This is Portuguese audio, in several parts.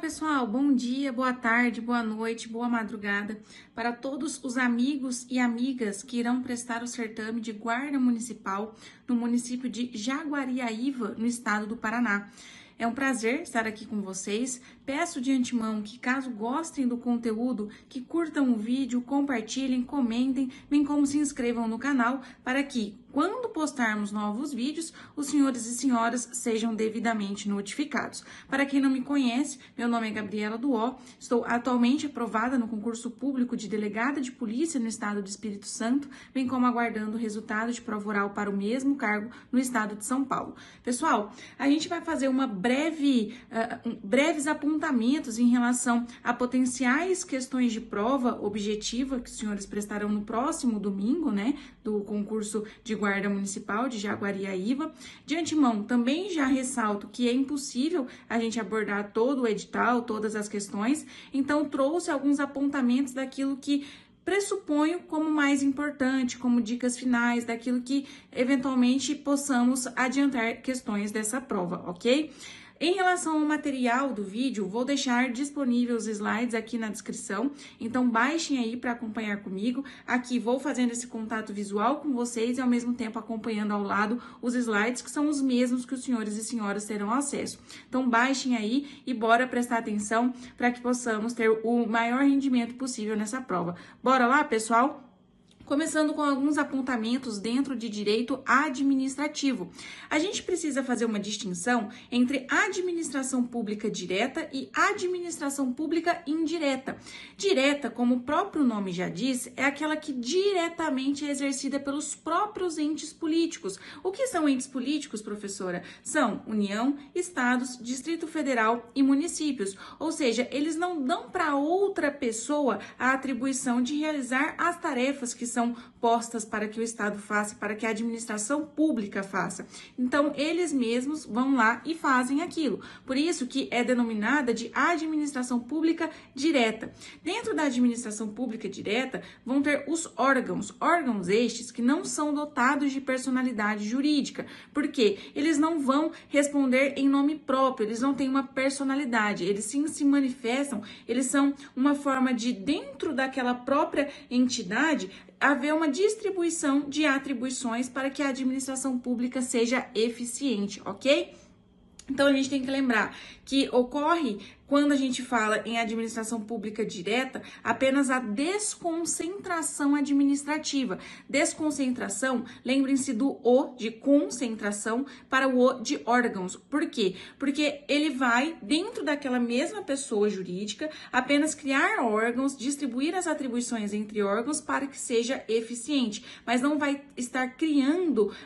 pessoal, bom dia, boa tarde, boa noite, boa madrugada para todos os amigos e amigas que irão prestar o certame de guarda municipal no município de Jaguariaíva, no estado do Paraná. É um prazer estar aqui com vocês. Peço de antemão que, caso gostem do conteúdo, que curtam o vídeo, compartilhem, comentem, bem como se inscrevam no canal para que, quando postarmos novos vídeos, os senhores e senhoras sejam devidamente notificados. Para quem não me conhece, meu nome é Gabriela Duó, estou atualmente aprovada no concurso público de delegada de polícia no estado do Espírito Santo, bem como aguardando o resultado de prova oral para o mesmo cargo no estado de São Paulo. Pessoal, a gente vai fazer uma breves apontamentos em relação a potenciais questões de prova objetiva que os senhores prestarão no próximo domingo, né, do concurso de guarda municipal de Jaguariaíva. De antemão, também já ressalto que é impossível a gente abordar todo o edital, todas as questões, então trouxe alguns apontamentos daquilo que pressuponho como mais importante, como dicas finais, daquilo que eventualmente possamos adiantar questões dessa prova, ok? Em relação ao material do vídeo, vou deixar disponível os slides aqui na descrição, então baixem aí para acompanhar comigo. Aqui vou fazendo esse contato visual com vocês e ao mesmo tempo acompanhando ao lado os slides, que são os mesmos que os senhores e senhoras terão acesso. Então baixem aí e bora prestar atenção para que possamos ter o maior rendimento possível nessa prova. Bora lá, pessoal? Começando com alguns apontamentos dentro de direito administrativo. A gente precisa fazer uma distinção entre administração pública direta e administração pública indireta. Direta, como o próprio nome já diz, é aquela que diretamente é exercida pelos próprios entes políticos. O que são entes políticos, professora? São União, Estados, Distrito Federal e municípios. Ou seja, eles não dão para outra pessoa a atribuição de realizar as tarefas que são postas para que o Estado faça, para que a administração pública faça. Então, eles mesmos vão lá e fazem aquilo. Por isso que é denominada de administração pública direta. Dentro da administração pública direta, vão ter os órgãos estes que não são dotados de personalidade jurídica, porque eles não vão responder em nome próprio, eles não têm uma personalidade, eles sim se manifestam, eles são uma forma de, dentro daquela própria entidade, haver uma distribuição de atribuições para que a administração pública seja eficiente, ok? Então, a gente tem que lembrar que ocorre, quando a gente fala em administração pública direta, apenas a desconcentração administrativa. Desconcentração, lembrem-se do O de concentração para o O de órgãos. Por quê? Porque ele vai, dentro daquela mesma pessoa jurídica, apenas criar órgãos, distribuir as atribuições entre órgãos para que seja eficiente, mas não vai estar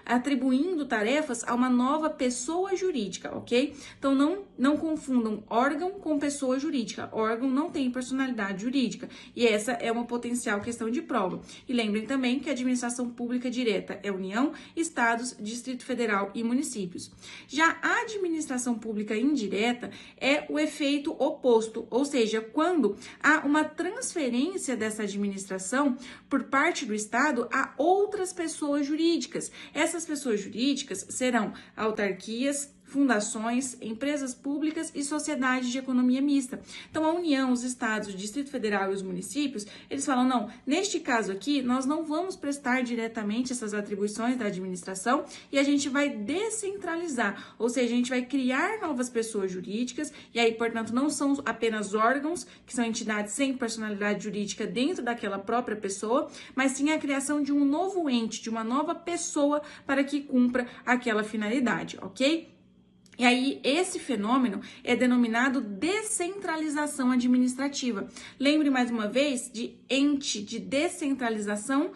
atribuindo tarefas a uma nova pessoa jurídica, ok? Então, não confundam órgão com pessoa jurídica. Órgão não tem personalidade jurídica e essa é uma potencial questão de prova. E lembrem também que a administração pública direta é União, Estados, Distrito Federal e municípios. Já a administração pública indireta é o efeito oposto, ou seja, quando há uma transferência dessa administração por parte do Estado a outras pessoas jurídicas. Essas pessoas jurídicas serão autarquias, fundações, empresas públicas e sociedades de economia mista. Então, a União, os estados, o Distrito Federal e os municípios, eles falam, não, neste caso aqui, nós não vamos prestar diretamente essas atribuições da administração e a gente vai descentralizar, ou seja, a gente vai criar novas pessoas jurídicas e aí, portanto, não são apenas órgãos, que são entidades sem personalidade jurídica dentro daquela própria pessoa, mas sim a criação de um novo ente, de uma nova pessoa para que cumpra aquela finalidade, ok? E aí, esse fenômeno é denominado descentralização administrativa. Lembre mais uma vez de ente, de descentralização.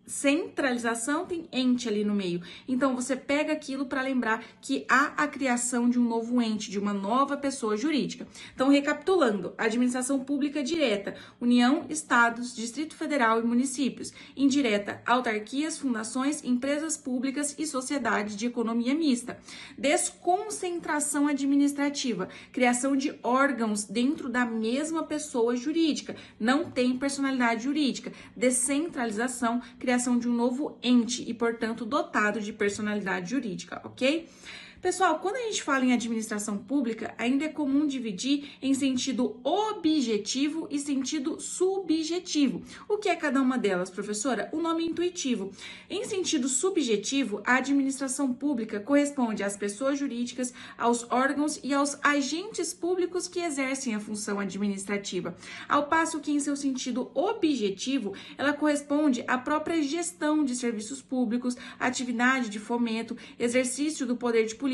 Centralização tem ente ali no meio. Então, você pega aquilo para lembrar que há a criação de um novo ente, de uma nova pessoa jurídica. Então, recapitulando, administração pública direta, União, Estados, Distrito Federal e municípios. Indireta, autarquias, fundações, empresas públicas e sociedades de economia mista. Desconcentração administrativa, criação de órgãos dentro da mesma pessoa jurídica, não tem personalidade jurídica. Descentralização, criação de um novo ente e, portanto, dotado de personalidade jurídica, ok? Pessoal, quando a gente fala em administração pública, ainda é comum dividir em sentido objetivo e sentido subjetivo. O que é cada uma delas, professora? O nome intuitivo. Em sentido subjetivo, a administração pública corresponde às pessoas jurídicas, aos órgãos e aos agentes públicos que exercem a função administrativa. Ao passo que, em seu sentido objetivo, ela corresponde à própria gestão de serviços públicos, atividade de fomento, exercício do poder de polícia.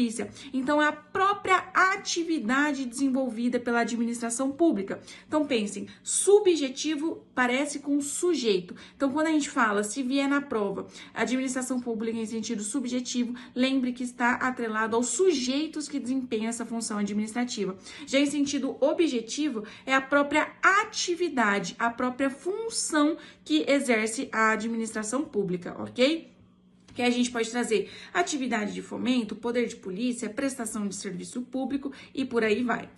Então, é a própria atividade desenvolvida pela administração pública. Então, pensem, subjetivo parece com sujeito. Então, quando a gente fala, se vier na prova, administração pública em sentido subjetivo, lembre que está atrelado aos sujeitos que desempenham essa função administrativa. Já em sentido objetivo, é a própria atividade, a própria função que exerce a administração pública, ok? Que a gente pode trazer atividade de fomento, poder de polícia, prestação de serviço público e por aí vai.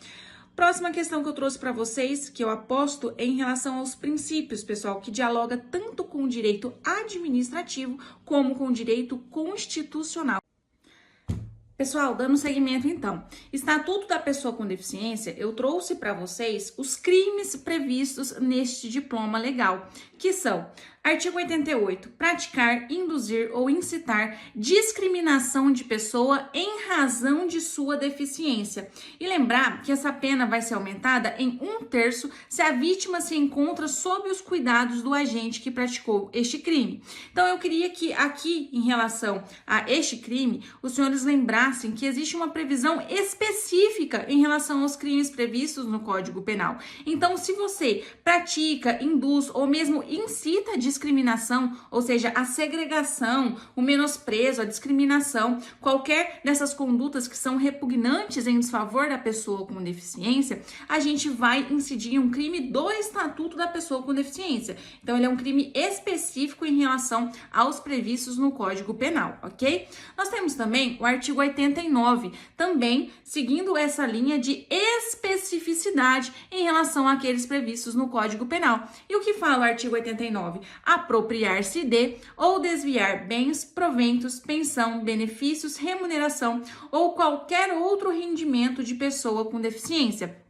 Próxima questão que eu trouxe para vocês, que eu aposto, é em relação aos princípios, pessoal, que dialoga tanto com o direito administrativo como com o direito constitucional. Pessoal, dando seguimento então, Estatuto da Pessoa com Deficiência, eu trouxe para vocês os crimes previstos neste diploma legal, que são: artigo 88, praticar, induzir ou incitar discriminação de pessoa em razão de sua deficiência. E lembrar que essa pena vai ser aumentada em 1/3 se a vítima se encontra sob os cuidados do agente que praticou este crime. Então, eu queria que aqui, em relação a este crime, os senhores lembrassem que existe uma previsão específica em relação aos crimes previstos no Código Penal. Então, se você pratica, induz ou mesmo incita a discriminação, ou seja, a segregação, o menosprezo, a discriminação, qualquer dessas condutas que são repugnantes em desfavor da pessoa com deficiência, a gente vai incidir em um crime do Estatuto da Pessoa com Deficiência. Então, ele é um crime específico em relação aos previstos no Código Penal, ok? Nós temos também o artigo 89, também seguindo essa linha de especificidade em relação àqueles previstos no Código Penal. E o que fala o artigo 89? Apropriar-se de ou desviar bens, proventos, pensão, benefícios, remuneração ou qualquer outro rendimento de pessoa com deficiência.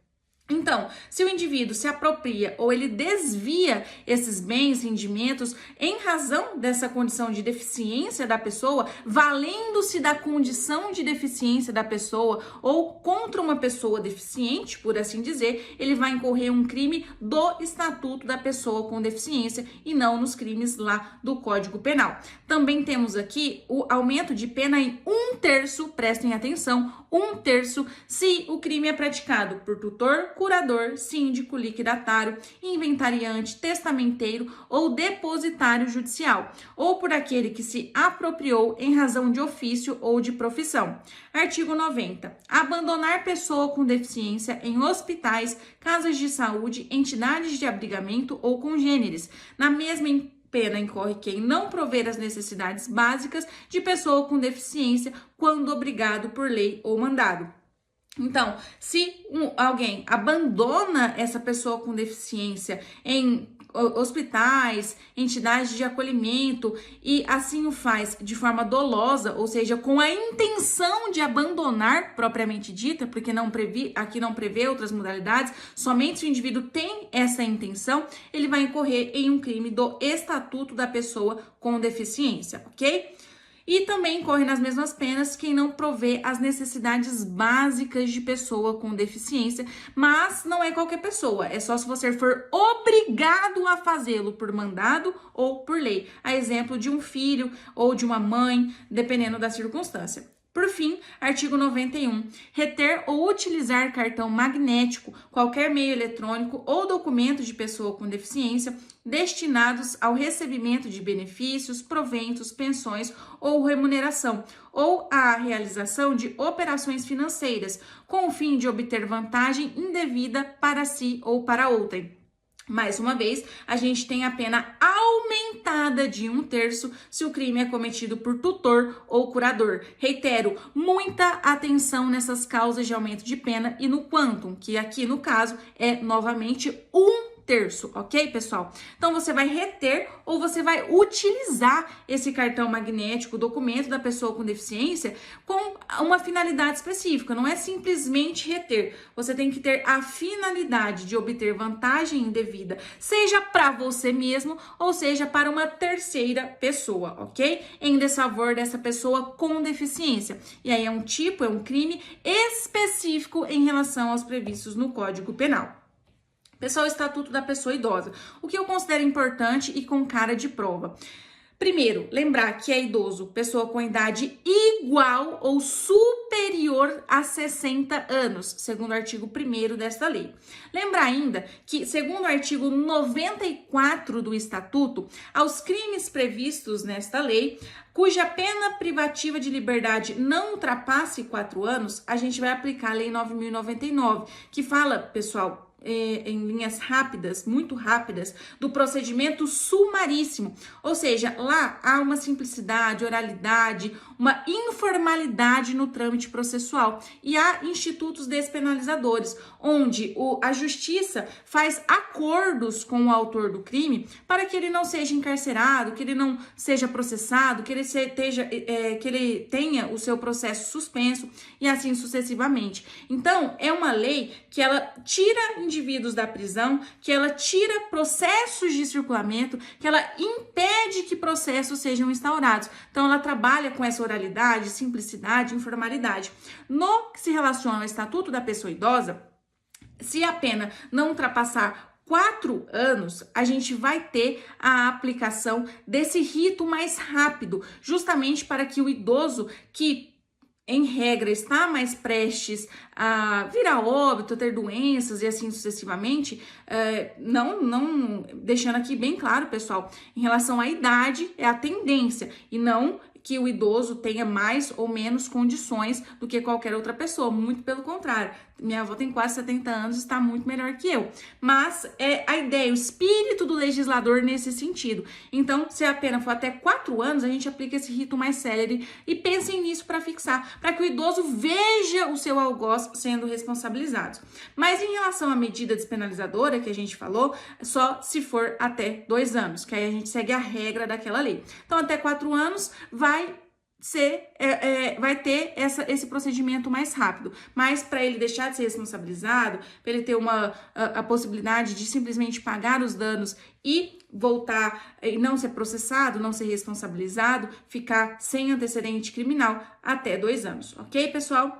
Então, se o indivíduo se apropria ou ele desvia esses bens, rendimentos, em razão dessa condição de deficiência da pessoa, valendo-se da condição de deficiência da pessoa ou contra uma pessoa deficiente, por assim dizer, ele vai incorrer um crime do Estatuto da Pessoa com Deficiência e não nos crimes lá do Código Penal. Também temos aqui o aumento de pena em 1/3, prestem atenção, 1/3, se o crime é praticado por tutor, curador, síndico, liquidatário, inventariante, testamenteiro ou depositário judicial, ou por aquele que se apropriou em razão de ofício ou de profissão. Artigo 90. Abandonar pessoa com deficiência em hospitais, casas de saúde, entidades de abrigamento ou congêneres. Na mesma pena incorre quem não prover as necessidades básicas de pessoa com deficiência quando obrigado por lei ou mandado. Então, se alguém abandona essa pessoa com deficiência em hospitais, entidades de acolhimento e assim o faz de forma dolosa, ou seja, com a intenção de abandonar propriamente dita, porque aqui não prevê outras modalidades, somente se o indivíduo tem essa intenção, ele vai incorrer em um crime do Estatuto da Pessoa com Deficiência, ok? E também incorre nas mesmas penas quem não provê as necessidades básicas de pessoa com deficiência, mas não é qualquer pessoa, é só se você for obrigado a fazê-lo por mandado ou por lei, a exemplo de um filho ou de uma mãe, dependendo da circunstância. Por fim, artigo 91, reter ou utilizar cartão magnético, qualquer meio eletrônico ou documento de pessoa com deficiência destinados ao recebimento de benefícios, proventos, pensões ou remuneração, ou à realização de operações financeiras, com o fim de obter vantagem indevida para si ou para outrem. Mais uma vez, a gente tem a pena aumentada de 1/3 se o crime é cometido por tutor ou curador. Reitero, muita atenção nessas causas de aumento de pena e no quantum, que aqui no caso é novamente 1/3. terço, ok, pessoal? Então, você vai reter ou você vai utilizar esse cartão magnético, documento da pessoa com deficiência, com uma finalidade específica. Não é simplesmente reter. Você tem que ter a finalidade de obter vantagem indevida, seja para você mesmo ou seja para uma terceira pessoa, ok? Em desfavor dessa pessoa com deficiência. E aí é um crime específico em relação aos previstos no Código Penal. Pessoal, Estatuto da Pessoa Idosa. O que eu considero importante e com cara de prova. Primeiro, lembrar que é idoso, pessoa com idade igual ou superior a 60 anos, segundo o artigo 1º desta lei. Lembrar ainda que, segundo o artigo 94 do Estatuto, aos crimes previstos nesta lei, cuja pena privativa de liberdade não ultrapasse 4 anos, a gente vai aplicar a Lei 9.099, que fala, pessoal, em linhas rápidas, muito rápidas, do procedimento sumaríssimo. Ou seja, lá há uma simplicidade, oralidade, uma informalidade no trâmite processual. E há institutos despenalizadores, onde a justiça faz acordos com o autor do crime para que ele não seja encarcerado, que ele não seja processado, que ele tenha o seu processo suspenso e assim sucessivamente. Então, é uma lei que ela tira indivíduos da prisão, que ela tira processos de circulamento, que ela impede que processos sejam instaurados. Então, ela trabalha com essa oralidade, simplicidade, informalidade. No que se relaciona ao Estatuto da Pessoa Idosa, se a pena não ultrapassar 4 anos, a gente vai ter a aplicação desse rito mais rápido, justamente para que o idoso que em regra, está mais prestes a vir a óbito, ter doenças e assim sucessivamente, não deixando aqui bem claro, pessoal, em relação à idade, é a tendência, e não que o idoso tenha mais ou menos condições do que qualquer outra pessoa, muito pelo contrário. Minha avó tem quase 70 anos e está muito melhor que eu. Mas é a ideia, o espírito do legislador nesse sentido. Então, se a pena for até 4 anos, a gente aplica esse rito mais célere e pensem nisso para fixar, para que o idoso veja o seu algoz sendo responsabilizado. Mas em relação à medida despenalizadora que a gente falou, só se for até 2 anos, que aí a gente segue a regra daquela lei. Então, até 4 anos vai ter esse procedimento mais rápido, mas para ele deixar de ser responsabilizado, para ele ter a possibilidade de simplesmente pagar os danos e voltar e não ser processado, não ser responsabilizado, ficar sem antecedente criminal até 2 anos, ok, pessoal?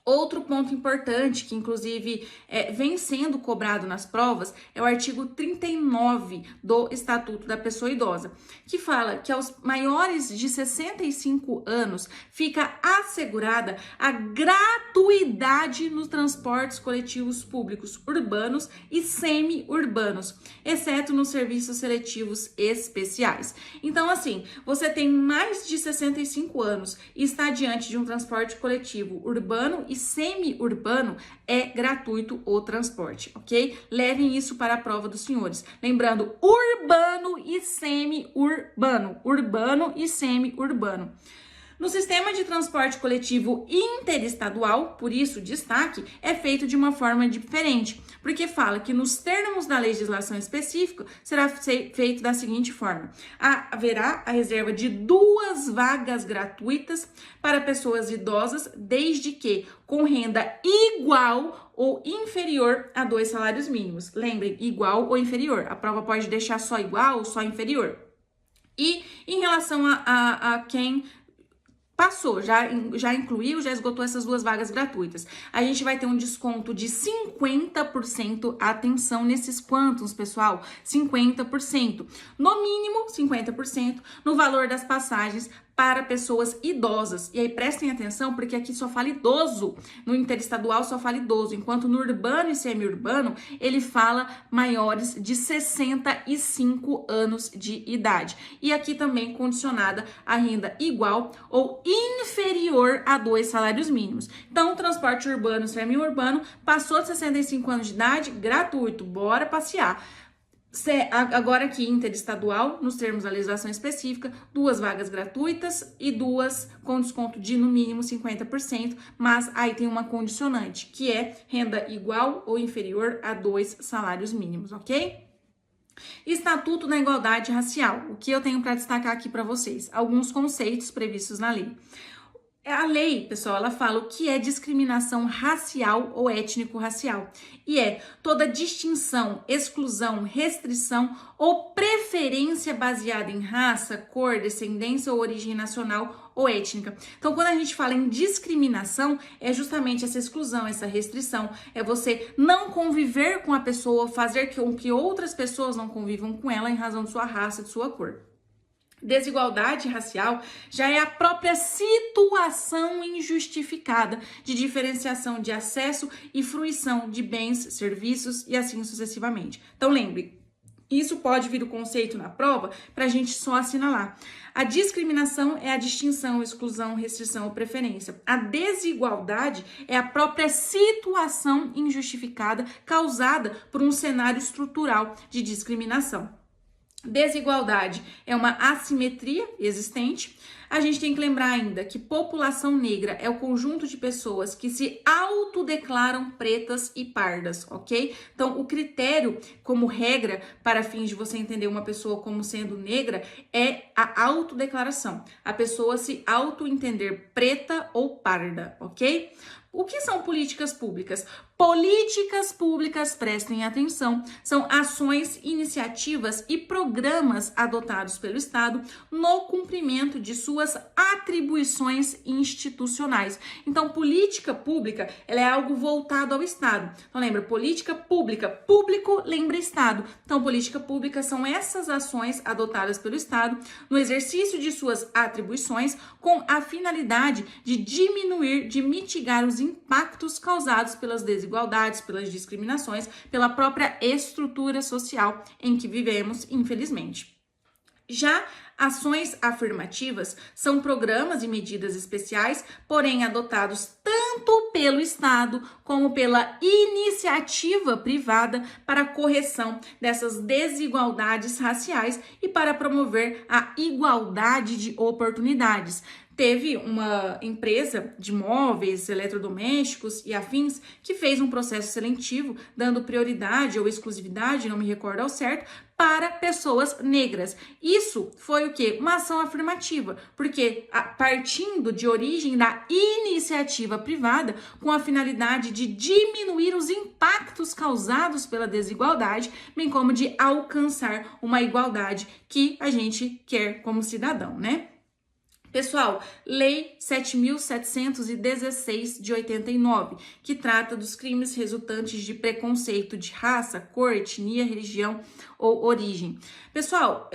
Outro ponto importante, que inclusive vem sendo cobrado nas provas, é o artigo 39 do Estatuto da Pessoa Idosa, que fala que aos maiores de 65 anos fica assegurada a gratuidade nos transportes coletivos públicos urbanos e semi-urbanos, exceto nos serviços seletivos especiais. Então, assim, você tem mais de 65 anos e está diante de um transporte coletivo urbano e semi-urbano, é gratuito o transporte, ok? Levem isso para a prova dos senhores. Lembrando, urbano e semi-urbano. Urbano e semi-urbano. No sistema de transporte coletivo interestadual, por isso destaque, é feito de uma forma diferente, porque fala que nos termos da legislação específica será feito da seguinte forma: haverá a reserva de 2 vagas gratuitas para pessoas idosas, desde que com renda igual ou inferior a 2 salários mínimos. Lembrem, igual ou inferior. A prova pode deixar só igual ou só inferior. E em relação a quem passou, já incluiu, já esgotou essas 2 vagas gratuitas, a gente vai ter um desconto de 50%, atenção nesses quantos, pessoal, 50%, no mínimo 50% no valor das passagens para pessoas idosas. E aí prestem atenção, porque aqui só fala idoso, no interestadual só fala idoso, enquanto no urbano e semi-urbano ele fala maiores de 65 anos de idade. E aqui também condicionada a renda igual ou inferior a 2 salários mínimos. Então, o transporte urbano e semi-urbano passou de 65 anos de idade, gratuito, bora passear. Agora aqui, interestadual, nos termos da legislação específica, 2 vagas gratuitas e 2 com desconto de no mínimo 50%, mas aí tem uma condicionante, que é renda igual ou inferior a 2 salários mínimos, ok? Estatuto da Igualdade Racial. O que eu tenho para destacar aqui para vocês? Alguns conceitos previstos na lei. A lei, pessoal, ela fala o que é discriminação racial ou étnico-racial. E é toda distinção, exclusão, restrição ou preferência baseada em raça, cor, descendência ou origem nacional ou étnica. Então, quando a gente fala em discriminação, é justamente essa exclusão, essa restrição. É você não conviver com a pessoa, fazer com que outras pessoas não convivam com ela em razão de sua raça, de sua cor. Desigualdade racial já é a própria situação injustificada de diferenciação de acesso e fruição de bens, serviços e assim sucessivamente. Então lembre, isso pode vir o conceito na prova para a gente só assinalar. A discriminação é a distinção, exclusão, restrição ou preferência. A desigualdade é a própria situação injustificada causada por um cenário estrutural de discriminação. Desigualdade é uma assimetria existente. A gente tem que lembrar ainda que população negra é o conjunto de pessoas que se autodeclaram pretas e pardas, ok? Então, o critério como regra para fins de você entender uma pessoa como sendo negra é a autodeclaração. A pessoa se auto-entender preta ou parda, ok? O que são políticas públicas? Políticas públicas, prestem atenção, são ações, iniciativas e programas adotados pelo Estado no cumprimento de suas atribuições institucionais. Então, política pública, ela é algo voltado ao Estado. Então, lembra, política pública, público lembra Estado. Então, política pública são essas ações adotadas pelo Estado no exercício de suas atribuições com a finalidade de diminuir, de mitigar os impactos causados pelas desigualdades, pelas discriminações, pela própria estrutura social em que vivemos, infelizmente. Já ações afirmativas são programas e medidas especiais, porém adotados tanto pelo Estado como pela iniciativa privada para a correção dessas desigualdades raciais e para promover a igualdade de oportunidades. Teve uma empresa de móveis, eletrodomésticos e afins que fez um processo seletivo dando prioridade ou exclusividade, não me recordo ao certo, para pessoas negras. Isso foi o quê? Uma ação afirmativa, porque partindo de origem da iniciativa privada com a finalidade de diminuir os impactos causados pela desigualdade, bem como de alcançar uma igualdade que a gente quer como cidadão, né? Pessoal, Lei 7.716 de 89, que trata dos crimes resultantes de preconceito de raça, cor, etnia, religião ou origem. Pessoal,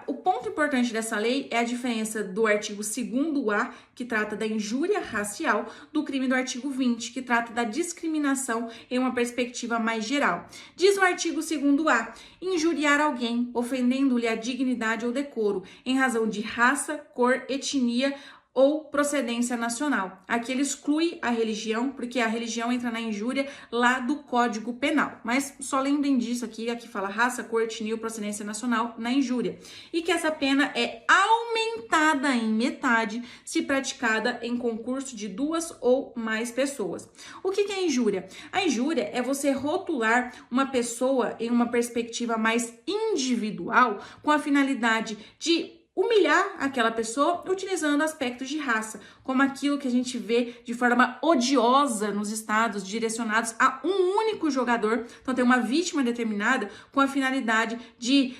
o ponto importante dessa lei é a diferença do artigo 2º-A, que trata da injúria racial, do crime do artigo 20, que trata da discriminação em uma perspectiva mais geral. Diz o artigo 2º-A, injuriar alguém, ofendendo-lhe a dignidade ou decoro, em razão de raça, cor, etnia ou procedência nacional. Aqui ele exclui a religião, porque a religião entra na injúria lá do Código Penal. Mas só lembrem disso aqui fala raça, cor, etnia ou procedência nacional na injúria. E que essa pena é aumentada em metade se praticada em concurso de 2 ou mais pessoas. O que é injúria? A injúria é você rotular uma pessoa em uma perspectiva mais individual com a finalidade de humilhar aquela pessoa utilizando aspectos de raça, como aquilo que a gente vê de forma odiosa nos estados direcionados a um único jogador. Então tem uma vítima determinada com a finalidade de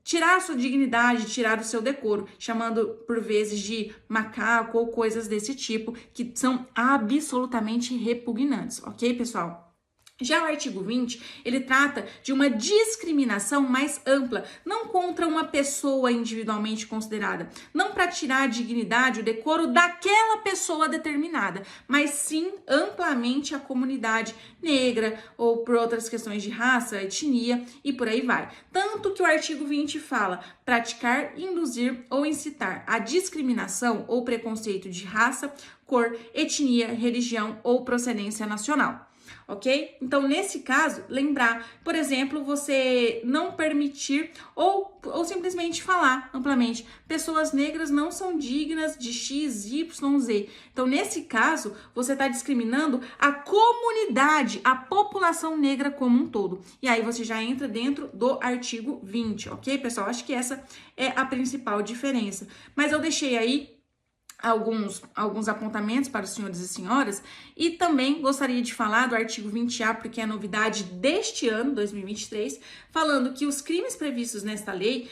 tirar a sua dignidade, tirar o seu decoro, chamando por vezes de macaco ou coisas desse tipo que são absolutamente repugnantes, ok, pessoal? Já o artigo 20, ele trata de uma discriminação mais ampla, não contra uma pessoa individualmente considerada, não para tirar a dignidade, o decoro daquela pessoa determinada, mas sim amplamente a comunidade negra ou por outras questões de raça, etnia e por aí vai. Tanto que o artigo 20 fala praticar, induzir ou incitar a discriminação ou preconceito de raça, cor, etnia, religião ou procedência nacional. ok? Então, nesse caso, lembrar, por exemplo, você não permitir ou simplesmente falar amplamente, pessoas negras não são dignas de X, Y, Z. Então, nesse caso, você está discriminando a comunidade, a população negra como um todo. E aí você já entra dentro do artigo 20, ok, pessoal? Acho que essa é a principal diferença. Mas eu deixei aí alguns apontamentos para os senhores e senhoras, e também gostaria de falar do artigo 20A, porque é a novidade deste ano, 2023, falando que os crimes previstos nesta lei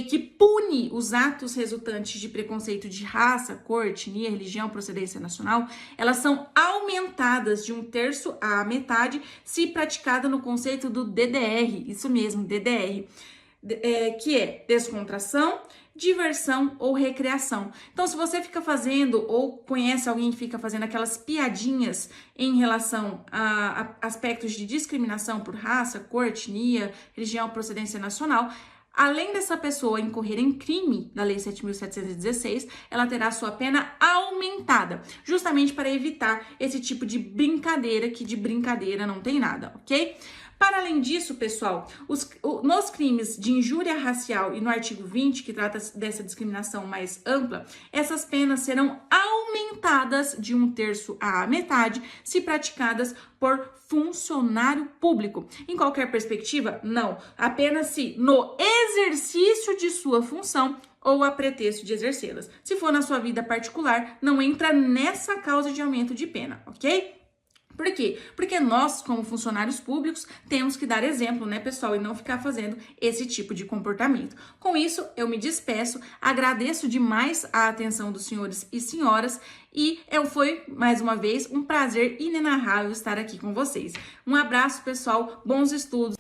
que pune os atos resultantes de preconceito de raça, cor, etnia, religião, procedência nacional, elas são aumentadas de 1/3 à metade, se praticada no conceito do DDR, isso mesmo, DDR, que é descontração, diversão ou recreação. Então, se você fica fazendo ou conhece alguém que fica fazendo aquelas piadinhas em relação a aspectos de discriminação por raça, cor, etnia, religião, procedência nacional, além dessa pessoa incorrer em crime da Lei 7.716, ela terá sua pena aumentada, justamente para evitar esse tipo de brincadeira, que de brincadeira não tem nada, ok? Para além disso, pessoal, nos crimes de injúria racial e no artigo 20, que trata dessa discriminação mais ampla, essas penas serão aumentadas de 1/3 à metade, se praticadas por funcionário público. Em qualquer perspectiva, não. Apenas se no exercício de sua função ou a pretexto de exercê-las. Se for na sua vida particular, não entra nessa causa de aumento de pena, ok? Por quê? Porque nós, como funcionários públicos, temos que dar exemplo, né, pessoal? E não ficar fazendo esse tipo de comportamento. Com isso, eu me despeço, agradeço demais a atenção dos senhores e senhoras e foi, mais uma vez, um prazer inenarrável estar aqui com vocês. Um abraço, pessoal, bons estudos!